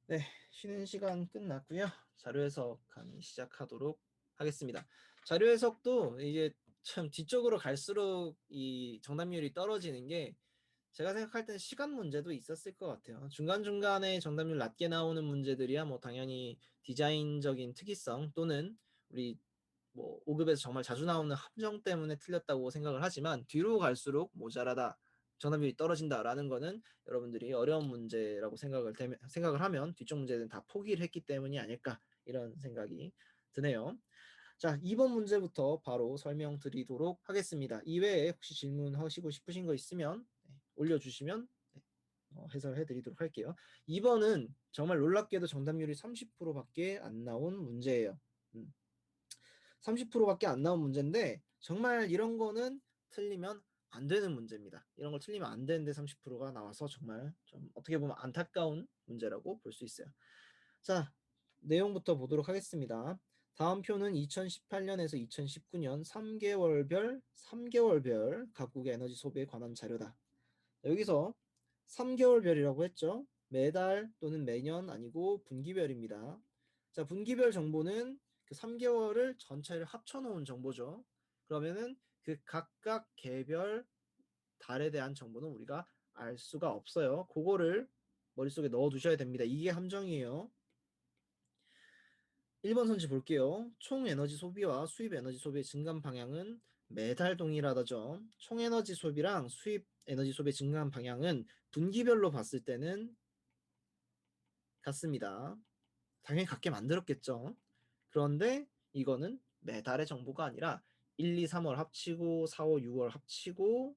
네, 쉬는 시간 끝났고요. 자료 해석 강의 시작하도록 하겠습니다. 자료 해석도 이제 참 뒤쪽으로 갈수록 이 정답률이 떨어지는 게 제가 생각할 땐 시간 문제도 있었을 것 같아요. 중간중간에 정답률 낮게 나오는 문제들이야 뭐 당연히 디자인적인 특이성 또는 우리 뭐 5급에서 정말 자주 나오는 함정 때문에 틀렸다고 생각을 하지만 뒤로 갈수록 모자라다, 정답률이 떨어진다라는 거는 여러분들이 어려운 문제라고 생각을 하면 뒤쪽 문제는 다 포기를 했기 때문이 아닐까 이런 생각이 드네요. 자, 2번 문제부터 바로 설명드리도록 하겠습니다. 이외에 혹시 질문하시고 싶으신 거 있으면 올려주시면 해설해드리도록 할게요. 2번은 정말 놀랍게도 정답률이 30%밖에 안 나온 문제예요. 30%밖에 안 나온 문제인데 정말 이런 거는 틀리면 안 되는 문제입니다. 이런 걸 틀리면 안 되는데 30%가 나와서 정말 좀 어떻게 보면 안타까운 문제라고 볼 수 있어요. 자, 내용부터 보도록 하겠습니다. 다음 표는 2018년에서 2019년 3개월별 각국의 에너지 소비에 관한 자료다. 여기서 3개월별이라고 했죠. 매달 또는 매년 아니고 분기별입니다. 자, 분기별 정보는 그 3개월을 전체를 합쳐놓은 정보죠. 그러면은 그 각각 개별 달에 대한 정보는 우리가 알 수가 없어요. 그거를 머릿속에 넣어 두셔야 됩니다. 이게 함정이에요. 1번 선지 볼게요. 총 에너지 소비와 수입 에너지 소비의 증감 방향은 매달 동일하다죠. 총 에너지 소비랑 수입 에너지 소비의 증감 방향은 분기별로 봤을 때는 같습니다. 당연히 같게 만들었겠죠. 그런데 이거는 매달의 정보가 아니라 1, 2, 3월 합치고 4, 5, 6월 합치고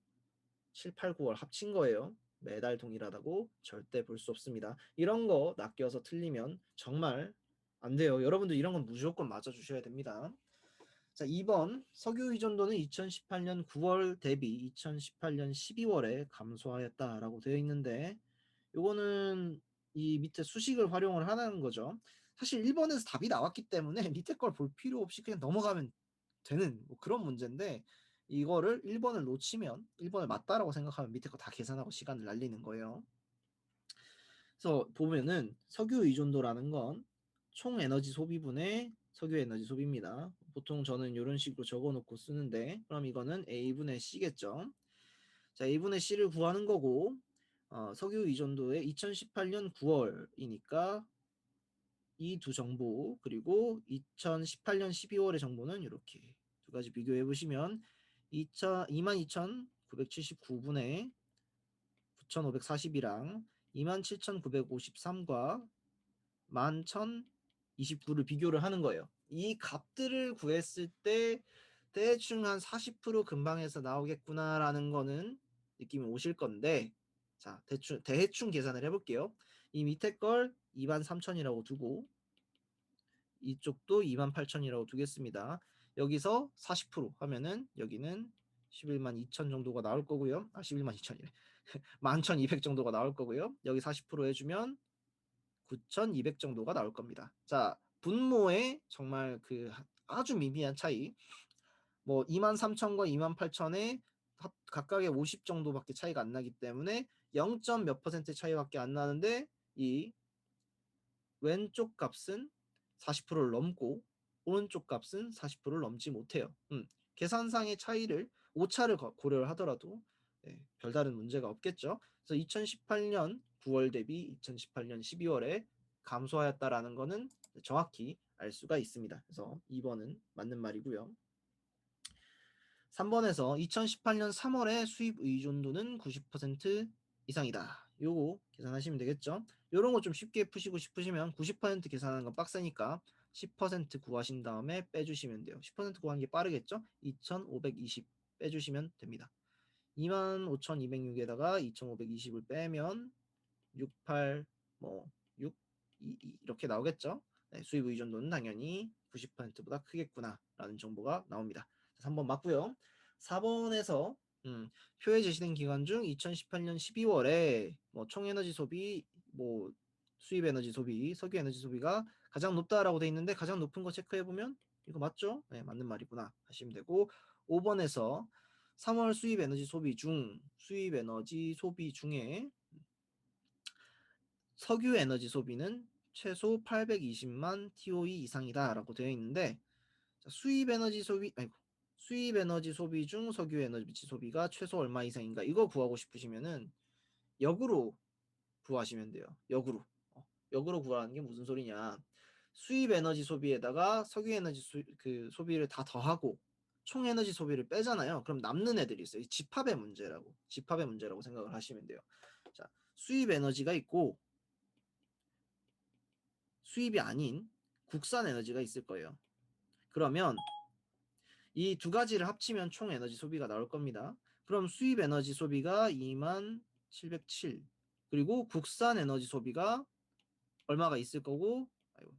7, 8, 9월 합친 거예요. 매달 동일하다고 절대 볼 수 없습니다. 이런 거 낚여서 틀리면 정말 안 돼요. 여러분들 이런 건 무조건 맞아주셔야 됩니다. 자, 2번 석유 의존도는 2018년 9월 대비 2018년 12월에 감소하였다라고 되어 있는데 요거는 이 밑에 수식을 활용을 하는 거죠. 사실 1번에서 답이 나왔기 때문에 밑에 걸 볼 필요 없이 그냥 넘어가면 되는 뭐 그런 문제인데 이거를 1번을 놓치면 1번을 맞다라고 생각하면 밑에 거 다 계산하고 시간을 날리는 거예요. 그래서 보면은 석유 의존도라는 건 총 에너지 소비분의 석유 에너지 소비입니다. 보통 저는 이런 식으로 적어놓고 쓰는데 그럼 이거는 A분의 C겠죠. 자, A분의 C를 구하는 거고 석유 의존도의 2018년 9월이니까 이 두 정보 그리고 2018년 12월의 정보는 이렇게 두 가지 비교해 보시면 22,979분의 9,540이랑 27,953과 11,029를 비교를 하는 거예요. 이 값들을 구했을 때 대충 한 40% 근방에서 나오겠구나라는 거는 느낌이 오실 건데 자, 대충 계산을 해볼게요. 이 밑에 걸 23,000이라고 두고 이쪽도 28,000이라고 두겠습니다. 여기서 40% 하면은 여기는 11만 2천 정도가 나올 거고요. 11만 2천이래. 11,200 정도가 나올 거고요. 여기 40% 해주면 9,200 정도가 나올 겁니다. 자, 분모의 정말 그 아주 미미한 차이. 뭐 23,000과 28,000에 각각의 50 정도밖에 차이가 안 나기 때문에 0. 몇 퍼센트 차이밖에 안 나는데 이 왼쪽 값은 40%를 넘고 오른쪽 값은 40%를 넘지 못해요. 계산상의 차이를 오차를 고려를 하더라도 별다른 문제가 없겠죠. 그래서 2018년 9월 대비 2018년 12월에 감소하였다라는 것은 정확히 알 수가 있습니다. 그래서 2번은 맞는 말이고요. 3번에서 2018년 3월에 수입 의존도는 90% 이상이다. 요거 계산하시면 되겠죠. 요런 거 좀 쉽게 푸시고 싶으시면 90% 계산하는 건 빡세니까 10% 구하신 다음에 빼주시면 돼요. 10% 구하는 게 빠르겠죠? 2520 빼주시면 됩니다. 25,206에다가 2520을 빼면 68, 뭐, 6, 2 이렇게 나오겠죠? 네, 수입 의존도는 당연히 90%보다 크겠구나 라는 정보가 나옵니다. 3번 맞고요. 4번에서 표에 제시된 기간 중 2018년 12월에 뭐 총에너지 소비, 뭐 수입 에너지 소비, 석유 에너지 소비가 가장 높다라고 돼 있는데 가장 높은 거 체크해 보면 이거 맞죠? 네, 맞는 말이구나 하시면 되고 5번에서 3월 수입 에너지 소비 중에 석유 에너지 소비는 최소 820만 TOE 이상이다라고 되어 있는데, 자, 수입 에너지 소비 중 석유 에너지 소비가 최소 얼마 이상인가, 이거 구하고 싶으시면은 역으로 구하시면 돼요. 역으로 구하는 게 무슨 소리냐? 수입 에너지 소비에다가 석유 에너지 소비를 다 더하고 총 에너지 소비를 빼잖아요. 그럼 남는 애들이 있어요. 집합의 문제라고 생각을 하시면 돼요. 자, 수입 에너지가 있고 수입이 아닌 국산 에너지가 있을 거예요. 그러면 이 두 가지를 합치면 총 에너지 소비가 나올 겁니다. 그럼 수입 에너지 소비가 2707, 그리고 국산 에너지 소비가 얼마가 있을 거고,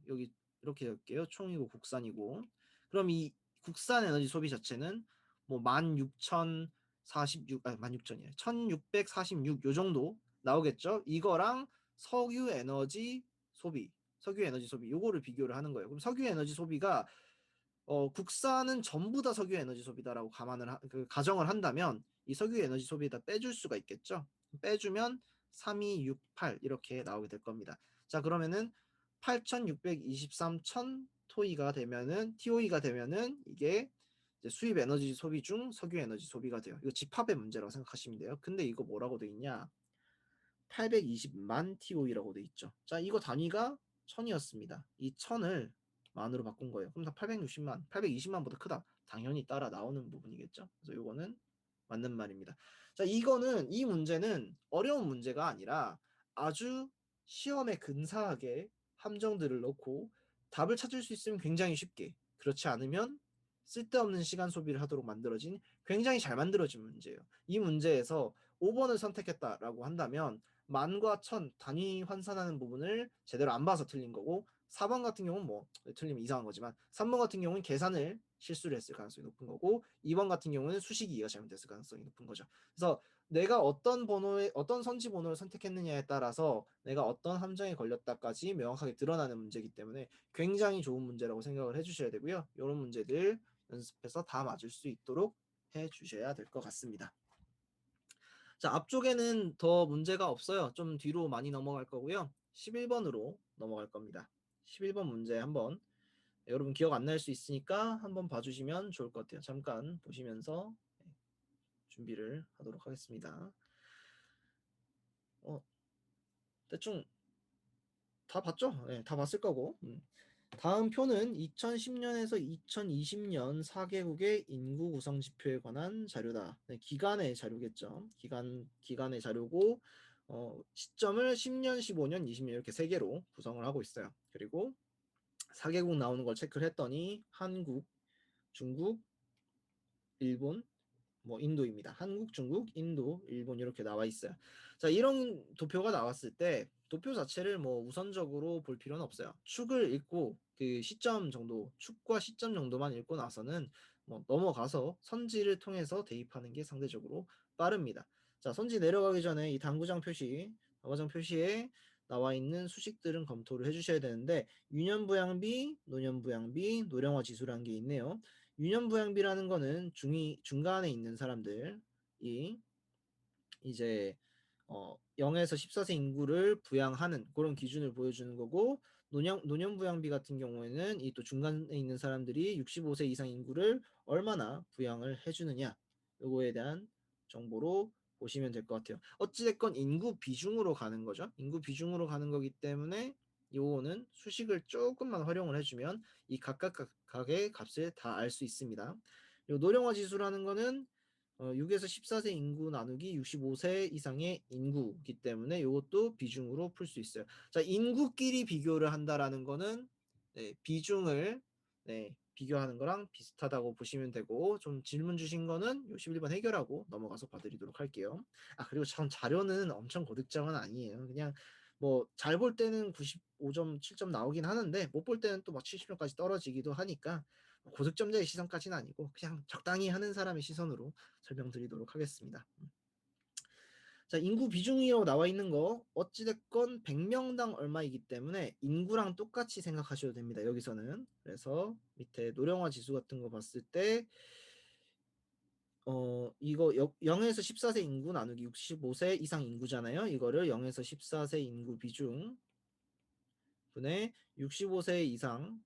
여기 이렇게 적을게요. 총이고 국산이고. 그럼 이 국산 에너지 소비 자체는 뭐 16,046, 16,000이에요. 1646 요 정도 나오겠죠. 이거랑 석유 에너지 소비 요거를 비교를 하는 거예요. 그럼 석유 에너지 소비가 국산은 전부 다 석유 에너지 소비다라고 가정을 한다면 이 석유 에너지 소비에다 빼줄 수가 있겠죠. 빼주면 3268 이렇게 나오게 될 겁니다. 자, 그러면은 8623천 토이가 되면은 TOE가 되면은 이게 이제 수입 에너지 소비 중 석유 에너지 소비가 돼요. 이거 집합의 문제라고 생각하시면 돼요. 근데 이거 뭐라고 돼 있냐? 820만 TOE라고 돼 있죠. 자, 이거 단위가 천이었습니다. 이 천을 만으로 바꾼 거예요. 그럼 다 860만, 820만보다 크다. 당연히 따라 나오는 부분이겠죠. 그래서 이거는 맞는 말입니다. 자, 이 문제는 어려운 문제가 아니라 아주 시험에 근사하게 함정들을 넣고 답을 찾을 수 있으면 굉장히 쉽게, 그렇지 않으면 쓸데없는 시간 소비를 하도록 만들어진, 굉장히 잘 만들어진 문제예요. 이 문제에서 5번을 선택했다라고 한다면 만과 천 단위 환산하는 부분을 제대로 안 봐서 틀린 거고, 4번 같은 경우는 뭐 틀리면 이상한 거지만 3번 같은 경우는 계산을 실수를 했을 가능성이 높은 거고, 2번 같은 경우는 수식이가 잘못됐을 가능성이 높은 거죠. 그래서 내가 어떤 선지 번호를 선택했느냐에 따라서 내가 어떤 함정에 걸렸다까지 명확하게 드러나는 문제이기 때문에 굉장히 좋은 문제라고 생각을 해주셔야 되고요. 이런 문제들 연습해서 다 맞을 수 있도록 해주셔야 될 것 같습니다. 자, 앞쪽에는 더 문제가 없어요. 좀 뒤로 많이 넘어갈 거고요. 11번으로 넘어갈 겁니다. 11번 문제 한번, 여러분 기억 안 날 수 있으니까 한번 봐주시면 좋을 것 같아요. 잠깐 보시면서 준비를 하도록 하겠습니다. 대충 다 봤죠? 네, 다 봤을 거고. 다음 표는 2010년에서 2020년 4개국의 인구 구성 지표에 관한 자료다. 네, 기간의 자료겠죠. 기간의 자료고, 시점을 10년, 15년, 20년 이렇게 3개로 구성을 하고 있어요. 그리고 4개국 나오는 걸 체크를 했더니 한국, 중국, 일본, 뭐 인도입니다. 한국, 중국, 인도, 일본 이렇게 나와 있어요. 자, 이런 도표가 나왔을 때 도표 자체를 뭐 우선적으로 볼 필요는 없어요. 축을 읽고 그 시점 정도, 축과 시점 정도만 읽고 나서는 뭐 넘어가서 선지를 통해서 대입하는 게 상대적으로 빠릅니다. 자, 선지 내려가기 전에 이 당구장 표시에 나와 있는 수식들은 검토를 해주셔야 되는데, 유년부양비, 노년부양비, 노령화 지수라는 게 있네요. 유년부양비라는 거는 중간에 있는 사람들이 이제 0에서 14세 인구를 부양하는 그런 기준을 보여주는 거고, 노년부양비 같은 경우에는 이 또 중간에 있는 사람들이 65세 이상 인구를 얼마나 부양을 해주느냐, 요거에 대한 정보로 보시면 될 것 같아요. 어찌됐건 인구 비중으로 가는 거죠. 인구 비중으로 가는 거기 때문에 요거는 수식을 조금만 활용을 해주면 이 각각의 값을 다 알 수 있습니다. 요 노령화 지수라는 거는 6에서 14세 인구 나누기 65세 이상의 인구이기 때문에 이것도 비중으로 풀 수 있어요. 자, 인구끼리 비교를 한다라는 거는 비중을 비교하는 거랑 비슷하다고 보시면 되고, 좀 질문 주신 거는 요 11번 해결하고 넘어가서 봐드리도록 할게요. 그리고 전 자료는 엄청 고득점은 아니에요. 그냥 뭐 잘 볼 때는 95점, 7점 나오긴 하는데 못 볼 때는 또 막 70점까지 떨어지기도 하니까 고득점자의 시선까지는 아니고 그냥 적당히 하는 사람의 시선으로 설명드리도록 하겠습니다. 자, 인구 비중이라고 나와 있는 거 어찌됐건 100명당 얼마이기 때문에 인구랑 똑같이 생각하셔도 됩니다. 여기서는. 그래서 밑에 노령화 지수 같은 거 봤을 때 이거 0에서 14세 인구 나누기 65세 이상 인구잖아요. 이거를 0에서 14세 인구 비중 분의 65세 이상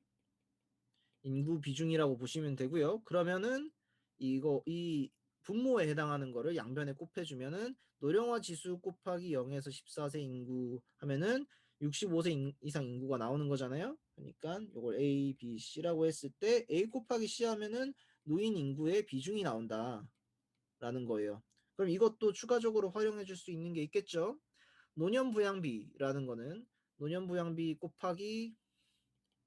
인구 비중이라고 보시면 되고요. 그러면은 이 분모에 해당하는 거를 양변에 곱해주면은 노령화 지수 곱하기 0에서 14세 인구 하면은 65세 이상 인구가 나오는 거잖아요. 그러니까 이걸 A, B, C라고 했을 때 A 곱하기 C 하면은 노인 인구의 비중이 나온다라는 거예요. 그럼 이것도 추가적으로 활용해 줄 수 있는 게 있겠죠. 노년부양비라는 거는 노년부양비 곱하기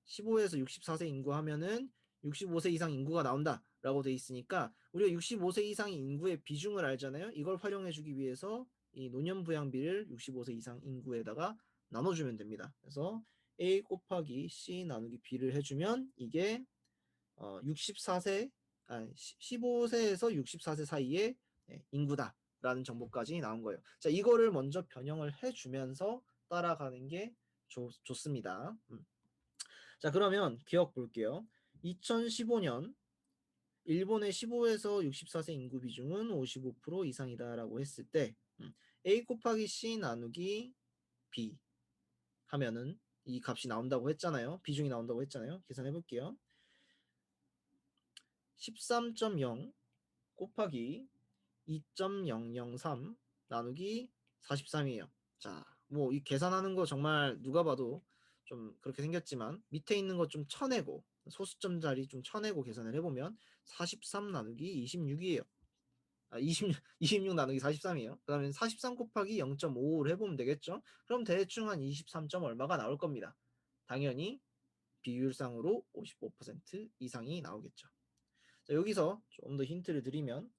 15에서 64세 인구 하면은 65세 이상 인구가 나온다라고 돼 있으니까 우리가 65세 이상 인구의 비중을 알잖아요. 이걸 활용해 주기 위해서 이 노년부양비를 65세 이상 인구에다가 나눠주면 됩니다. 그래서 A 곱하기 C 나누기 B를 해주면 이게 64세, 15세에서 64세 사이의 인구다라는 정보까지 나온 거예요. 자, 이거를 먼저 변형을 해주면서 따라가는 게 좋습니다. 자, 그러면 기억 볼게요. 2015년 일본의 15에서 64세 인구 비중은 55% 이상이다라고 했을 때 A 곱하기 C 나누기 B 하면은 이 값이 나온다고 했잖아요. 비중이 나온다고 했잖아요. 계산해 볼게요. 13.0 곱하기 2.003 나누기 43이에요. 자, 뭐 이 계산하는 거 정말 누가 봐도 좀 그렇게 생겼지만 밑에 있는 거 좀 쳐내고 소수점 자리 좀 쳐내고 계산을 해보면 43 나누기 26이에요. 26 나누기 43이에요. 그 다음에 43 곱하기 0.55를 해보면 되겠죠. 그럼 대충 한 23점 얼마가 나올 겁니다. 당연히 비율상으로 55% 이상이 나오겠죠. 자, 여기서 좀 더 힌트를 드리면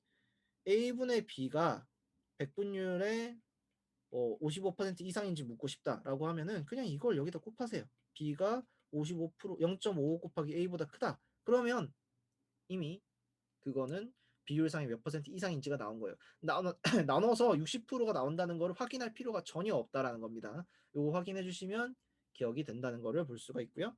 A분의 B가 100분율의 55% 이상인지 묻고 싶다라고 하면은 그냥 이걸 여기다 곱하세요. B가 55% 0.55 곱하기 A보다 크다. 그러면 이미 그거는 비율상이 몇 퍼센트 이상인지가 나온 거예요. 나눠서 60%가 나온다는 걸 확인할 필요가 전혀 없다라는 겁니다. 요거 확인해 주시면 기억이 된다는 거를 볼 수가 있고요.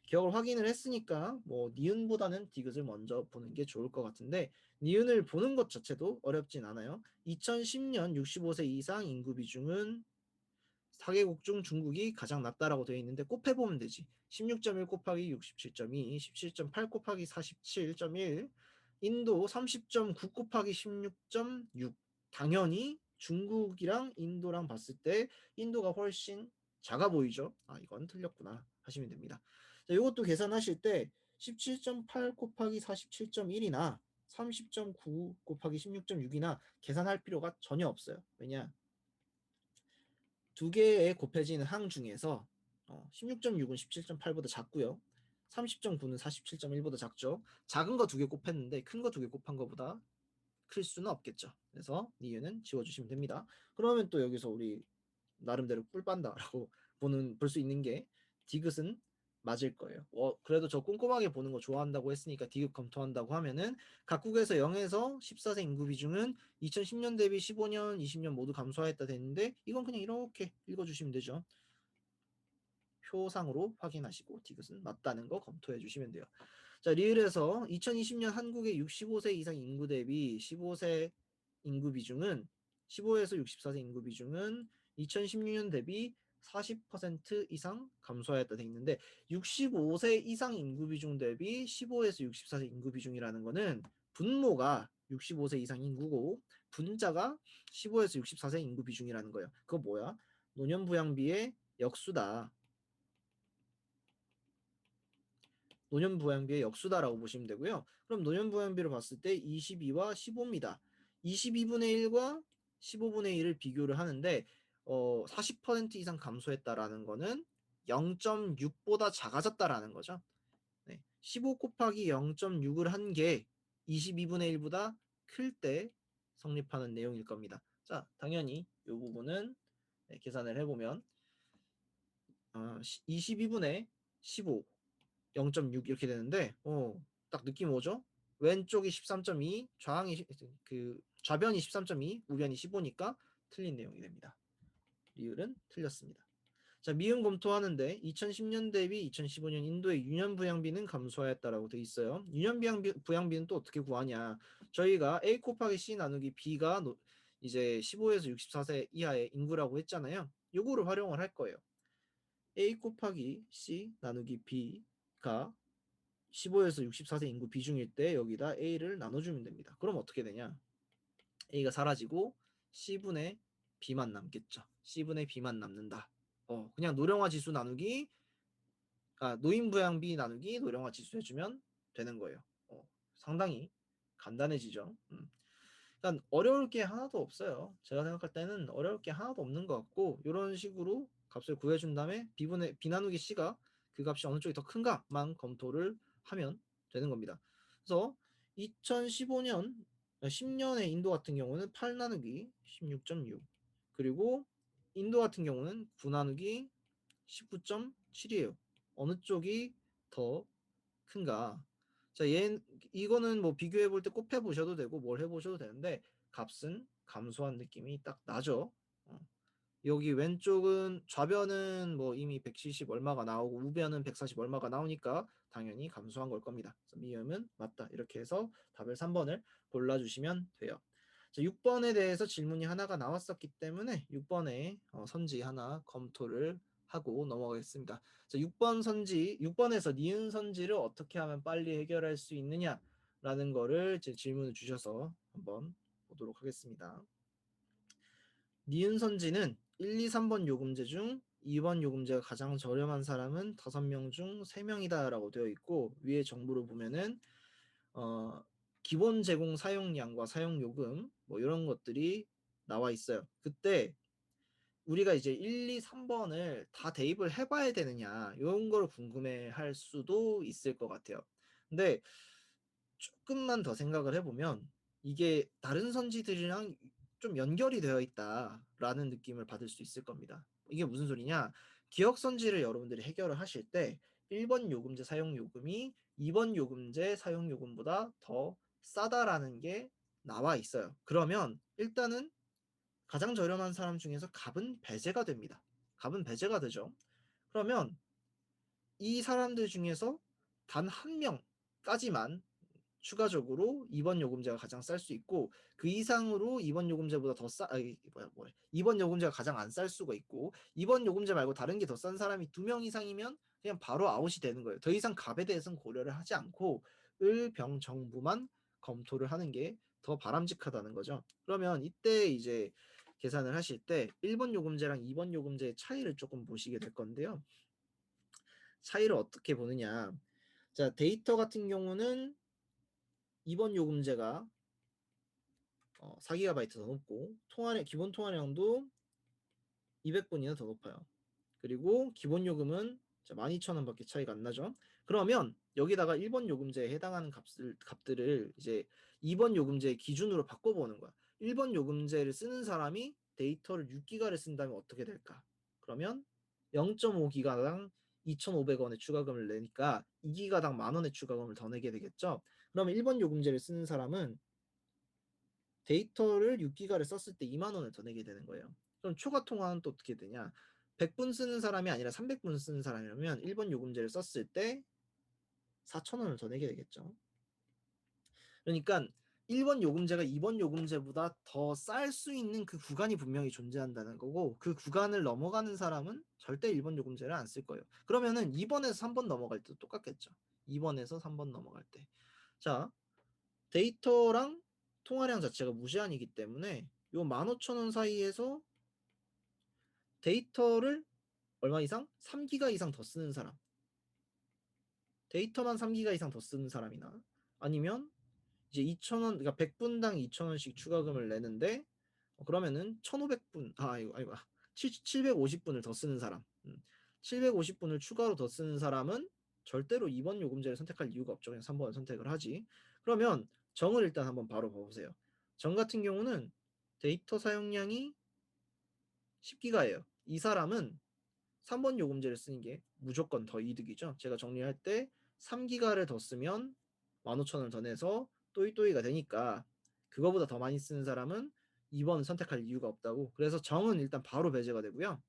기억을 확인을 했으니까 뭐 니은보다는 디귿을 먼저 보는 게 좋을 것 같은데 니은을 보는 것 자체도 어렵진 않아요. 2010년 65세 이상 인구 비중은 4개국 중 중국이 가장 낮다라고 되어 있는데 곱해보면 되지. 16.1 곱하기 67.2, 17.8 곱하기 47.1, 인도 30.9 곱하기 16.6. 당연히 중국이랑 인도랑 봤을 때 인도가 훨씬 작아 보이죠? 아, 이건 틀렸구나 하시면 됩니다. 자, 이것도 계산하실 때 17.8 곱하기 47.1이나 30.9 곱하기 16.6이나 계산할 필요가 전혀 없어요. 왜냐? 두 개의 곱해지는 항 중에서 16.6은 17.8보다 작고요. 30.9는 47.1보다 작죠. 작은 거 두 개 곱했는데 큰 거 두 개 곱한 거보다 클 수는 없겠죠. 그래서 니은은 지워주시면 됩니다. 그러면 또 여기서 우리 나름대로 꿀 빤다라고 볼 수 있는 게 디귿은 맞을 거예요. 그래도 저 꼼꼼하게 보는 거 좋아한다고 했으니까 디귿 검토한다고 하면은 각국에서 0에서 14세 인구 비중은 2010년 대비 15년, 20년 모두 감소하였다 됐는데 이건 그냥 이렇게 읽어주시면 되죠. 표상으로 확인하시고 디귿은 맞다는 거 검토해 주시면 돼요. 자, 리을에서 2020년 한국의 65세 이상 인구 대비 15세 인구 비중은 15에서 64세 인구 비중은 2016년 대비 40% 이상 감소하였다 돼 있는데 65세 이상 인구 비중 대비 15에서 64세 인구 비중이라는 거는 분모가 65세 이상 인구고 분자가 15에서 64세 인구 비중이라는 거예요. 그거 뭐야? 노년부양비의 역수다. 노년부양비의 역수다라고 보시면 되고요. 그럼 노년부양비를 봤을 때 22와 15입니다. 22분의 1과 15분의 1을 비교를 하는데 40% 이상 감소했다라는 거는 0.6보다 작아졌다라는 거죠. 네. 15 곱하기 0.6을 한 게 22분의 1보다 클 때 성립하는 내용일 겁니다. 자, 당연히 이 부분은 계산을 해보면 22분의 15 0.6 이렇게 되는데 딱 느낌 오죠? 왼쪽이 13.2, 좌변이 13.2, 우변이 15니까 틀린 내용이 됩니다. 리을은 틀렸습니다. 자, 미음 검토하는데 2010년 대비 2015년 인도의 유년 부양비는 감소하였다라고 돼 있어요. 유년 부양비는 또 어떻게 구하냐? 저희가 A 곱하기 C 나누기 B가 이제 15에서 64세 이하의 인구라고 했잖아요. 요거를 활용을 할 거예요. A 곱하기 C 나누기 B가 15에서 64세 인구 비중일 때 여기다 A를 나눠주면 됩니다. 그럼 어떻게 되냐? A가 사라지고 C분의 B만 남겠죠. C분의 B만 남는다. 그냥 노령화 지수 나누기, 노인부양비 나누기 노령화 지수 해주면 되는 거예요. 상당히 간단해지죠. 그러니까 어려울 게 하나도 없어요. 제가 생각할 때는 어려울 게 하나도 없는 것 같고, 이런 식으로 값을 구해준 다음에 B 나누기 C가 그 값이 어느 쪽이 더 큰가만 검토를 하면 되는 겁니다. 그래서 2015년 10년의 인도 같은 경우는 8 나누기 16.6, 그리고 인도 같은 경우는 9 나누기 19.7이에요. 어느 쪽이 더 큰가? 자, 이거는 뭐 비교해 볼 때 곱해 보셔도 되고 뭘 해 보셔도 되는데, 값은 감소한 느낌이 딱 나죠. 여기 왼쪽은 좌변은 뭐 이미 170 얼마가 나오고 우변은 140 얼마가 나오니까 당연히 감소한 걸 겁니다. 그래서 미음은 맞다. 이렇게 해서 답을 3번을 골라주시면 돼요. 자, 6번에 대해서 질문이 하나가 나왔었기 때문에 6번에 선지 하나 검토를 하고 넘어가겠습니다. 자, 6번에서 니은 선지를 어떻게 하면 빨리 해결할 수 있느냐라는 거를 제 질문을 주셔서 한번 보도록 하겠습니다. 니은 선지는 1, 2, 3번 요금제 중 2번 요금제가 가장 저렴한 사람은 5명 중 3명이다 라고 되어 있고, 위에 정보를 보면은 기본 제공 사용량과 사용요금 뭐 이런 것들이 나와 있어요. 그때 우리가 이제 1, 2, 3번을 다 대입을 해봐야 되느냐 이런 걸 궁금해 할 수도 있을 것 같아요. 근데 조금만 더 생각을 해보면 이게 다른 선지들이랑 좀 연결이 되어 있다라는 느낌을 받을 수 있을 겁니다. 이게 무슨 소리냐? 기억 선지를 여러분들이 해결을 하실 때 1번 요금제 사용 요금이 2번 요금제 사용 요금보다 더 싸다라는 게 나와 있어요. 그러면 일단은 가장 저렴한 사람 중에서 값은 배제가 됩니다. 값은 배제가 되죠. 그러면 이 사람들 중에서 단 한 명까지만 추가적으로 2번 요금제가 가장 쌀 수 있고, 그 이상으로 2번 요금제보다 더 2번 요금제가 가장 안 쌀 수가 있고, 2번 요금제 말고 다른 게 더 싼 사람이 2명 이상이면 그냥 바로 아웃이 되는 거예요. 더 이상 값에 대해서는 고려를 하지 않고 을병정부만 검토를 하는 게 더 바람직하다는 거죠. 그러면 이때 이제 계산을 하실 때 1번 요금제랑 2번 요금제의 차이를 조금 보시게 될 건데요. 차이를 어떻게 보느냐? 자, 데이터 같은 경우는 2번 요금제가 4GB 더 높고 기본 통화량도 200분이나 더 높아요. 그리고 기본 요금은 12,000원밖에 차이가 안 나죠. 그러면 여기다가 1번 요금제에 해당하는 값들을 이제 2번 요금제 기준으로 바꿔보는 거야. 1번 요금제를 쓰는 사람이 데이터를 6기가를 쓴다면 어떻게 될까? 그러면 0.5기가당 2,500원의 추가금을 내니까 2기가당 10,000원의 추가금을 더 내게 되겠죠. 그러면 1번 요금제를 쓰는 사람은 데이터를 6기가를 썼을 때 2만 원을 더 내게 되는 거예요. 그럼 초과 통화는 또 어떻게 되냐? 100분 쓰는 사람이 아니라 300분 쓰는 사람이라면 1번 요금제를 썼을 때 4,000원을 더 내게 되겠죠. 그러니까 1번 요금제가 2번 요금제보다 더 쌀 수 있는 그 구간이 분명히 존재한다는 거고, 그 구간을 넘어가는 사람은 절대 1번 요금제를 안 쓸 거예요. 그러면은 2번에서 3번 넘어갈 때도 똑같겠죠. 2번에서 3번 넘어갈 때. 자, 데이터랑 통화량 자체가 무제한이기 때문에 요 15,000원 사이에서 데이터를 얼마 이상? 3기가 이상 더 쓰는 사람, 데이터만 3기가 이상 더 쓰는 사람이나, 아니면 이제 2,000원, 그러니까 100분당 2,000원씩 추가금을 내는데 그러면은 1,500분, 이거 750분을 더 쓰는 사람, 750분을 추가로 더 쓰는 사람은 절대로 2번 요금제를 선택할 이유가 없죠. 그냥 3번을 선택을 하지. 그러면 정을 일단 한번 바로 봐보세요. 정 같은 경우는 데이터 사용량이 10기가예요. 이 사람은 3번 요금제를 쓰는 게 무조건 더 이득이죠. 제가 정리할 때 3기가를 더 쓰면 15,000원을 더 내서 또이또이가 되니까 그거보다 더 많이 쓰는 사람은 2번을 선택할 이유가 없다고. 그래서 정은 일단 바로 배제가 되고요.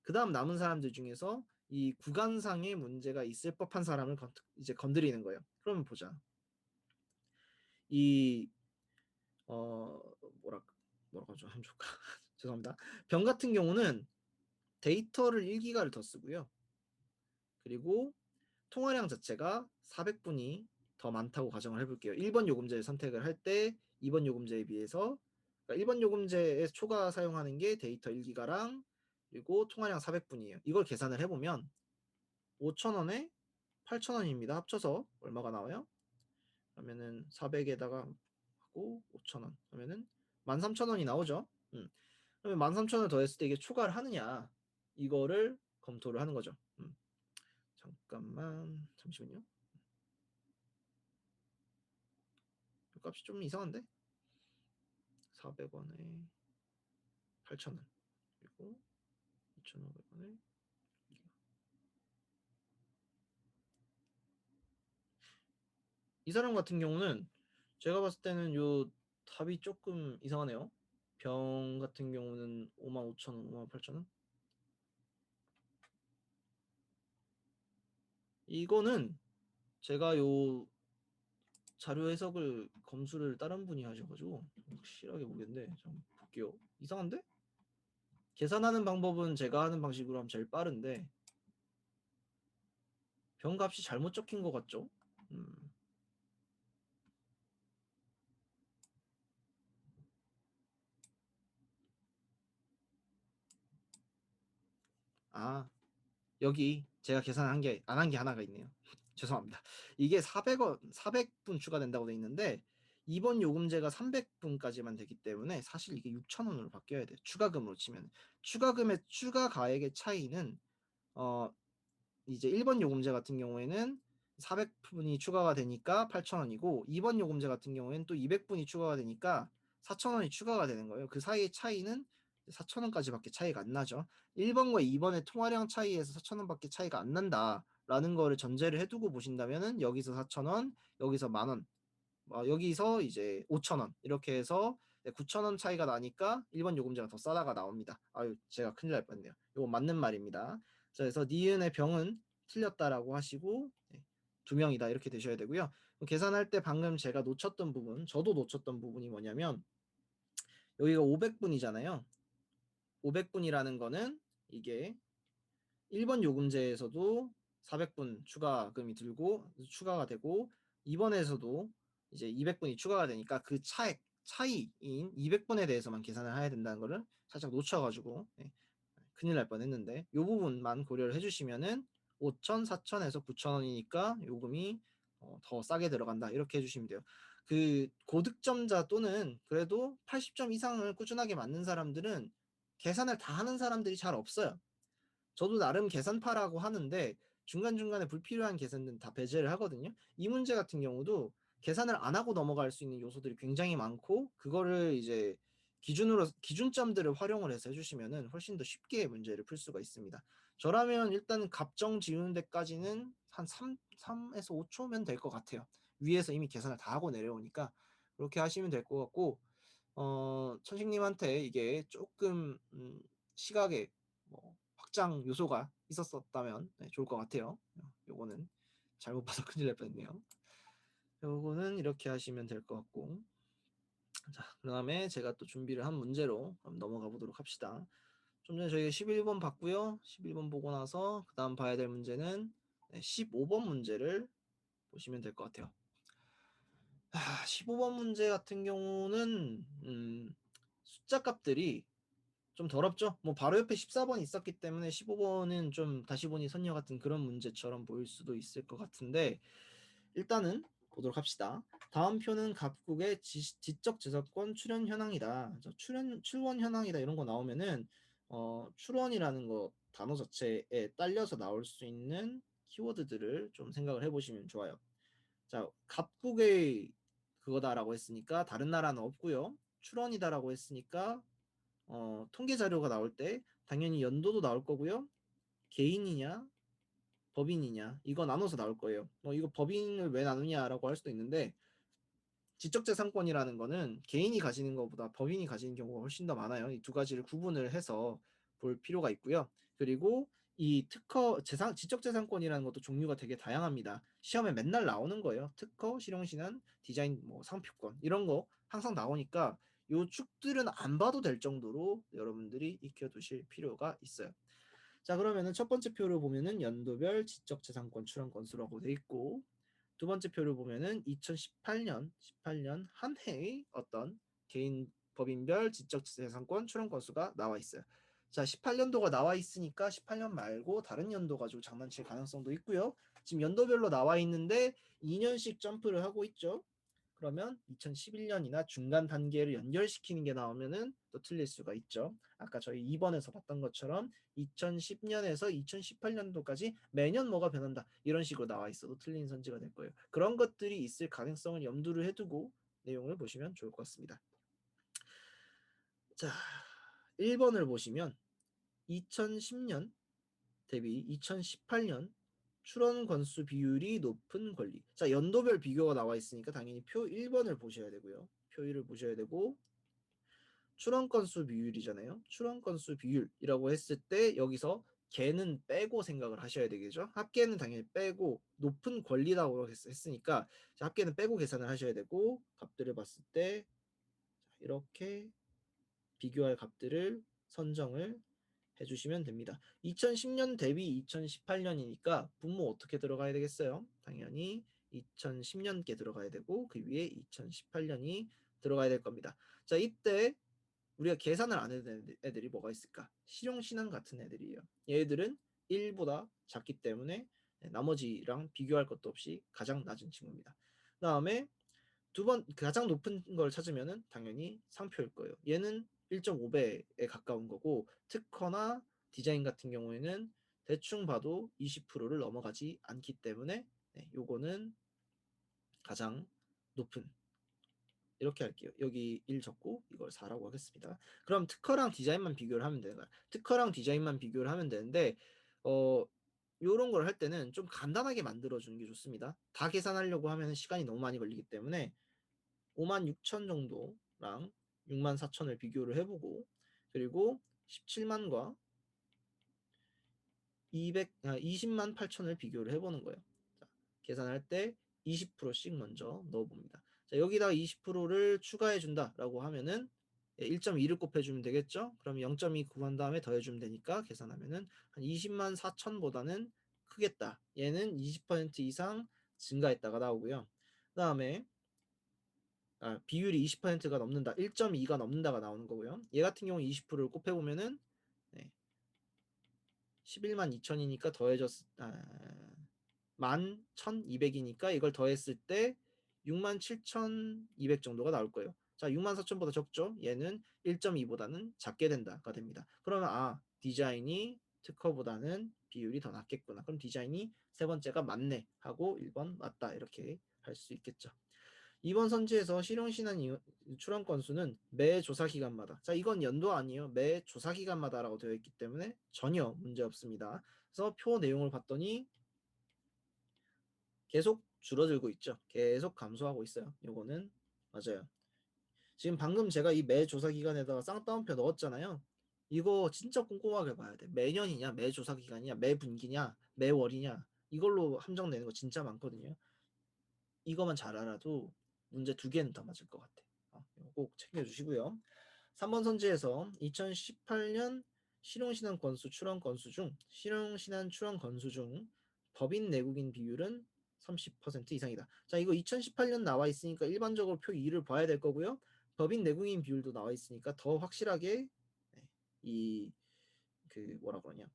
그 다음 남은 사람들 중에서 이 구간상의 문제가 있을 법한 사람을 이제 건드리는 거예요. 그러면 보자. 이 뭐라고 하면 좋을까? 죄송합니다. 병 같은 경우는 데이터를 1기가를 더 쓰고요. 그리고 통화량 자체가 400분이 더 많다고 가정을 해볼게요. 1번 요금제를 선택을 할 때 2번 요금제에 비해서, 그러니까 1번 요금제에 초과 사용하는 게 데이터 1기가랑 그리고 통화량 400분이에요. 이걸 계산을 해보면 5,000원에 8,000원입니다. 합쳐서 얼마가 나와요? 그러면은 400에다가 하고 5,000원 그러면은 13,000원이 나오죠. 그러면 13,000원을 더했을 때 이게 초과를 하느냐, 이거를 검토를 하는 거죠. 잠깐만 잠시만요. 값이 좀 이상한데? 400원에 8,000원 그리고 2,500원에 이 사람 같은 경우는 제가 봤을 때는 요 답이 조금 이상하네요. 병 같은 경우는 55,000원, 58,000원. 이거는 제가 요 자료 해석을 검수를 다른 분이 하셔가지고 확실하게 모르겠는데 좀 볼게요. 이상한데? 계산하는 방법은 제가 하는 방식으로 하면 제일 빠른데 병값이 잘못 적힌 것 같죠? 음. 아, 여기 제가 계산한 게 안 한 게 하나가 있네요. 죄송합니다. 이게 400원, 400분 추가된다고 돼 있는데 이번 요금제가 300분까지만 되기 때문에 사실 이게 6,000원으로 바뀌어야 돼요. 추가금으로 치면. 추가금의 추가 가액의 차이는 이제 1번 요금제 같은 경우에는 400분이 추가가 되니까 8,000원이고 2번 요금제 같은 경우에는 또 200분이 추가가 되니까 4,000원이 추가가 되는 거예요. 그 사이의 차이는 4,000원까지밖에 차이가 안 나죠. 1번과 2번의 통화량 차이에서 4,000원밖에 차이가 안 난다라는 거를 전제를 해두고 보신다면은 여기서 4,000원, 여기서 만원, 여기서 이제 5,000원 이렇게 해서 9,000원 차이가 나니까 1번 요금제가 더 싸다가 나옵니다. 아유, 제가 큰일 날 뻔했네요. 이거 맞는 말입니다. 그래서 니은의 병은 틀렸다라고 하시고 두 명이다 이렇게 되셔야 되고요. 계산할 때 방금 제가 놓쳤던 부분, 저도 놓쳤던 부분이 뭐냐면 여기가 500분이잖아요. 500분이라는 거는 이게 1번 요금제에서도 400분 추가금이 들고 추가가 되고 2번에서도 이제 200분이 추가가 되니까 그 차이인 200분에 대해서만 계산을 해야 된다는 거를 살짝 놓쳐가지고 큰일 날 뻔했는데 이 부분만 고려를 해주시면은 5천, 4천에서 9,000원이니까 요금이 더 싸게 들어간다 이렇게 해주시면 돼요. 그 고득점자 또는 그래도 80점 이상을 꾸준하게 맞는 사람들은 계산을 다 하는 사람들이 잘 없어요. 저도 나름 계산파라고 하는데 중간중간에 불필요한 계산은 다 배제를 하거든요. 이 문제 같은 경우도 계산을 안 하고 넘어갈 수 있는 요소들이 굉장히 많고 그거를 이제 기준점들을 활용을 해서 해주시면은 훨씬 더 쉽게 문제를 풀 수가 있습니다. 저라면 일단 값정 지우는 데까지는 한 3에서 5초면 될 것 같아요. 위에서 이미 계산을 다 하고 내려오니까 그렇게 하시면 될 것 같고 천식님한테 이게 조금 시각에 뭐 확장 요소가 있었다면 좋을 것 같아요. 요거는 잘못 봐서 큰일 날 뻔했네요. 요거는 이렇게 하시면 될 것 같고 자, 그 다음에 제가 또 준비를 한 문제로 넘어가 보도록 합시다. 좀 전에 저희가 11번 봤고요. 11번 보고 나서 그 다음 봐야 될 문제는 15번 문제를 보시면 될 것 같아요. 15번 문제 같은 경우는 숫자 값들이 좀 더럽죠. 뭐 바로 옆에 14번이 있었기 때문에 15번은 좀 다시 보니 선녀 같은 그런 문제처럼 보일 수도 있을 것 같은데 일단은 보도록 합시다. 다음 표는 각국의 지적 재산권 출원 현황이다. 출원 현황이다 이런 거 나오면은 출원이라는 거 단어 자체에 딸려서 나올 수 있는 키워드들을 좀 생각을 해보시면 좋아요. 자, 각국의 그거다라고 했으니까 다른 나라는 없고요. 출원이다라고 했으니까 통계 자료가 나올 때 당연히 연도도 나올 거고요. 개인이냐, 법인이냐 이거 나눠서 나올 거예요. 이거 법인을 왜 나누냐라고 할 수도 있는데 지적재산권이라는 거는 개인이 가지는 것보다 법인이 가지는 경우가 훨씬 더 많아요. 이 두 가지를 구분을 해서 볼 필요가 있고요. 그리고 이 지적재산권이라는 것도 종류가 되게 다양합니다. 시험에 맨날 나오는 거예요. 특허, 실용신안, 디자인, 뭐 상표권 이런 거 항상 나오니까 요 축들은 안 봐도 될 정도로 여러분들이 익혀두실 필요가 있어요. 자, 그러면은 첫 번째 표를 보면은 연도별 지적재산권 출원 건수라고 돼 있고, 두 번째 표를 보면은 2018년 한 해의 어떤 개인 법인별 지적재산권 출원 건수가 나와 있어요. 자, 18년도가 나와 있으니까 18년 말고 다른 연도 가지고 장난칠 가능성도 있고요. 지금 연도별로 나와 있는데 2년씩 점프를 하고 있죠. 그러면 2011년이나 중간 단계를 연결시키는 게 나오면은 또 틀릴 수가 있죠. 아까 저희 2번에서 봤던 것처럼 2010년에서 2018년도까지 매년 뭐가 변한다. 이런 식으로 나와 있어도 틀린 선지가 될 거예요. 그런 것들이 있을 가능성을 염두를 해두고 내용을 보시면 좋을 것 같습니다. 자, 1번을 보시면 2010년 대비 2018년 출원 건수 비율이 높은 권리. 자, 연도별 비교가 나와 있으니까 당연히 표 1번을 보셔야 되고요. 표 1을 보셔야 되고, 출원 건수 비율이잖아요. 출원 건수 비율이라고 했을 때 여기서 개는 빼고 생각을 하셔야 되겠죠. 합계는 당연히 빼고 높은 권리라고 했으니까 합계는 빼고 계산을 하셔야 되고, 값들을 봤을 때 이렇게 비교할 값들을 선정을 해주시면 됩니다. 2010년 대비 2018년이니까 분모 어떻게 들어가야 되겠어요? 당연히 2010년께 들어가야 되고 그 위에 2018년이 들어가야 될 겁니다. 자, 이때 우리가 계산을 안 해도 되는 애들이 뭐가 있을까? 실용신앙 같은 애들이에요. 얘들은 1보다 작기 때문에 나머지랑 비교할 것도 없이 가장 낮은 친구입니다. 그 다음에 두 번 가장 높은 걸 찾으면은 당연히 상표일 거예요. 얘는 1.5배에 가까운 거고, 특허나 디자인 같은 경우에는 대충 봐도 20%를 넘어가지 않기 때문에 요거는 가장 높은, 이렇게 할게요. 여기 1 적고 이걸 4라고 하겠습니다. 그럼 특허랑 디자인만 비교를 하면 되는 거야. 특허랑 디자인만 비교를 하면 되는데 요런 걸 할 때는 좀 간단하게 만들어 주는 게 좋습니다. 다 계산하려고 하면 시간이 너무 많이 걸리기 때문에 56,000 정도랑 64,000을 비교를 해보고, 그리고 17만과 20만 8천을 비교를 해보는 거예요. 자, 계산할 때 20%씩 먼저 넣어봅니다. 자, 여기다가 20%를 추가해 준다라고 하면은 1.2를 곱해주면 되겠죠? 그럼 0.2 구한 다음에 더해주면 되니까 계산하면은 한 20만 4천보다는 크겠다. 얘는 20% 이상 증가했다가 나오고요. 그 다음에 비율이 20%가 넘는다, 1.2가 넘는다가 나오는 거고요. 얘 같은 경우 20%를 곱해보면은 11만 2천이니까 더해졌 11,200이니까 이걸 더했을 때 6만 7,200 정도가 나올 거예요. 자, 6만 4천보다 적죠? 얘는 1.2보다는 작게 된다가 됩니다. 그러면 디자인이 특허보다는 비율이 더 낮겠구나. 그럼 디자인이 세 번째가 맞네 하고 1번 맞다 이렇게 할 수 있겠죠. 이번 선지에서 실용신안 출원 건수는 매 조사 기간마다, 자 이건 연도 아니에요. 매 조사 기간마다라고 되어 있기 때문에 전혀 문제 없습니다. 그래서 표 내용을 봤더니 계속 줄어들고 있죠. 계속 감소하고 있어요. 요거는 맞아요. 지금 방금 제가 이 매 조사 기간에다가 쌍따옴표 넣었잖아요. 이거 진짜 꼼꼼하게 봐야 돼. 매년이냐, 매 조사 기간이냐, 매 분기냐, 매 월이냐, 이걸로 함정내는 거 진짜 많거든요. 이거만 잘 알아도 문제 2개는 더 맞을 것 같아. 이거 꼭 챙겨주시고요. 3번 선지에서 2018년 실용신안 건수 출원 건수 중 실용신안 출원 건수 중 법인 내국인 비율은 30% 이상이다. 자, 이거 2018년 나와 있으니까 일반적으로 표 2를 봐야 될 거고요. 법인 내국인 비율도 나와 있으니까 더 확실하게 이 뭐라 그러냐,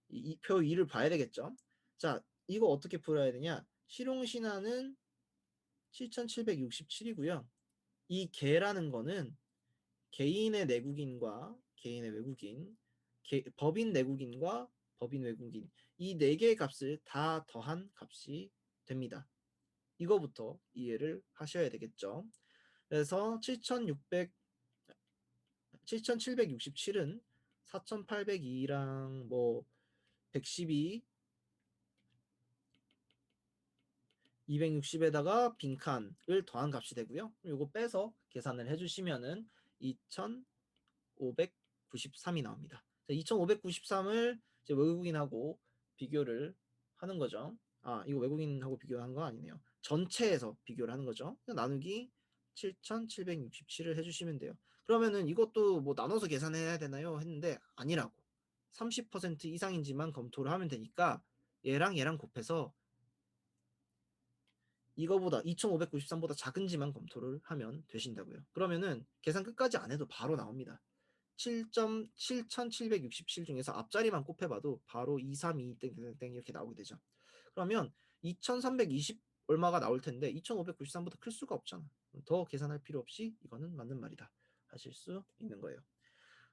이 표 2를 봐야 되겠죠. 자, 이거 어떻게 풀어야 되냐? 실용신안은 7,767이고요. 이 개라는 거는 개인의 내국인과 개인의 외국인, 법인 내국인과 법인 외국인, 이 네 개의 값을 다 더한 값이 됩니다. 이거부터 이해를 하셔야 되겠죠. 그래서 7,767은 4,802랑 뭐 112, 260에다가 빈칸을 더한 값이 되고요. 요거 빼서 계산을 해주시면은 2,593이 나옵니다. 2,593을 이제 외국인하고 비교를 하는 거죠. 이거 외국인하고 비교한 거 아니네요. 전체에서 비교를 하는 거죠. 나누기 7,767을 해주시면 돼요. 그러면은 이것도 뭐 나눠서 계산해야 되나요? 했는데 아니라고. 30% 이상인지만 검토를 하면 되니까 얘랑 얘랑 곱해서 이거보다 2593보다 작은지만 검토를 하면 되신다고요. 그러면은 계산 끝까지 안 해도 바로 나옵니다. 7.7767 중에서 앞자리만 곱해봐도 바로 232 땡땡땡 이렇게 나오게 되죠. 그러면 2320 얼마가 나올 텐데 2593보다 클 수가 없잖아. 더 계산할 필요 없이 이거는 맞는 말이다 하실 수 있는 거예요.